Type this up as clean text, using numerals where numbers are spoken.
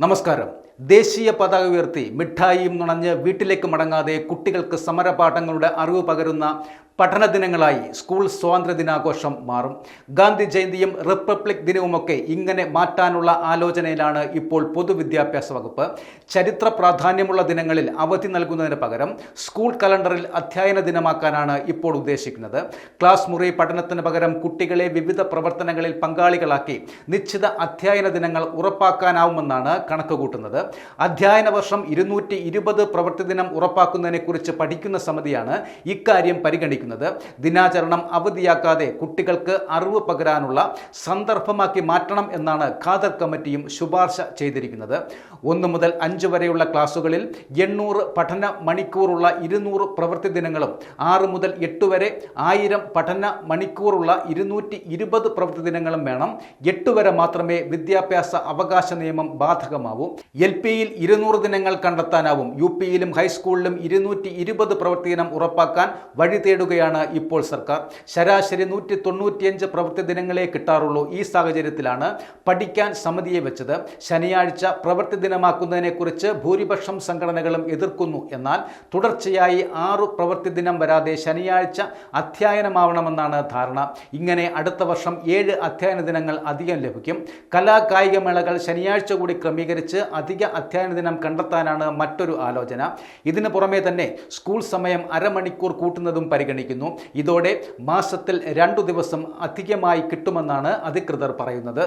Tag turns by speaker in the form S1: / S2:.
S1: നമസ്കാരം. ദേശീയ പതാക ഉയർത്തി മിഠായിയും നുണഞ്ഞ് വീട്ടിലേക്ക് മടങ്ങാതെ കുട്ടികൾക്ക് സമരപാഠങ്ങളുടെ അറിവ് പകരുന്ന പഠന ദിനങ്ങളായി സ്കൂൾ സ്വാതന്ത്ര്യ ദിനാഘോഷം മാറും. ഗാന്ധി ജയന്തിയും റിപ്പബ്ലിക് ദിനവുമൊക്കെ ഇങ്ങനെ മാറ്റാനുള്ള ആലോചനയിലാണ് ഇപ്പോൾ പൊതുവിദ്യാഭ്യാസ വകുപ്പ്. ചരിത്ര പ്രാധാന്യമുള്ള ദിനങ്ങളിൽ അവധി നൽകുന്നതിന് പകരം സ്കൂൾ കലണ്ടറിൽ അധ്യയന ദിനമാക്കാനാണ് ഇപ്പോൾ ഉദ്ദേശിക്കുന്നത്. ക്ലാസ് മുറി പഠനത്തിന് പകരം കുട്ടികളെ വിവിധ പ്രവർത്തനങ്ങളിൽ പങ്കാളികളാക്കി നിശ്ചിത അധ്യയന ദിനങ്ങൾ ഉറപ്പാക്കാനാവുമെന്നാണ് കണക്ക് കൂട്ടുന്നത്. അധ്യയന വർഷം 220 പ്രവൃത്തി ദിനം ഉറപ്പാക്കുന്നതിനെക്കുറിച്ച് പഠിക്കുന്ന സമിതിയാണ് ഇക്കാര്യം പരിഗണിക്കുന്നത്. ദിനാചരണം അവധിയാക്കാതെ കുട്ടികൾക്ക് അറിവ് പകരാനുള്ള സന്ദർഭമാക്കി മാറ്റണം എന്നാണ് ഖാദർ കമ്മിറ്റിയും ശുപാർശ ചെയ്തിരിക്കുന്നത്. 1 മുതൽ 5 വരെയുള്ള ക്ലാസുകളിൽ 800 പഠന മണിക്കൂറുള്ള 200 പ്രവൃത്തി ദിനങ്ങളും 6 മുതൽ 8 വരെ 1000 പഠന മണിക്കൂറുള്ള 220 പ്രവൃത്തി ദിനങ്ങളും വേണം. 8 വരെ മാത്രമേ വിദ്യാഭ്യാസ അവകാശ നിയമം ബാധകമാവൂ. LP-യിൽ 200 ദിനങ്ങൾ കണ്ടെത്താനാവും. UP-യിലും ഹൈസ്കൂളിലും 220 പ്രവൃത്തി ദിനം ഉറപ്പാക്കാൻ വഴി തേടുകയാണ് ഇപ്പോൾ സർക്കാർ. ശരാശരി 195 പ്രവൃത്തി ദിനങ്ങളെ കിട്ടാറുള്ളൂ. ഈ സാഹചര്യത്തിലാണ് പഠിക്കാൻ സമിതിയെ വെച്ചത്. ശനിയാഴ്ച പ്രവൃത്തി ദിനമാക്കുന്നതിനെക്കുറിച്ച് ഭൂരിപക്ഷം സംഘടനകളും എതിർക്കുന്നു. എന്നാൽ തുടർച്ചയായി 6 പ്രവൃത്തി ദിനം വരാതെ ശനിയാഴ്ച അധ്യയനമാവണമെന്നാണ് ധാരണ. ഇങ്ങനെ അടുത്ത വർഷം 7 അധ്യയന ദിനങ്ങൾ അധികം ലഭിക്കും. കലാകായിക മേളകൾ ശനിയാഴ്ച കൂടി ക്രമീകരിച്ച് അധിക അധ്യയന ദിനം കണ്ടെത്താനാണ് മറ്റൊരു ആലോചന. ഇതിനു പുറമെ തന്നെ സ്കൂൾ സമയം അരമണിക്കൂർ കൂട്ടുന്നതും പരിഗണിക്കുന്നു. ഇതോടെ മാസത്തിൽ 2 ദിവസം അധികമായി കിട്ടുമെന്നാണ് അധികൃതർ പറയുന്നത്.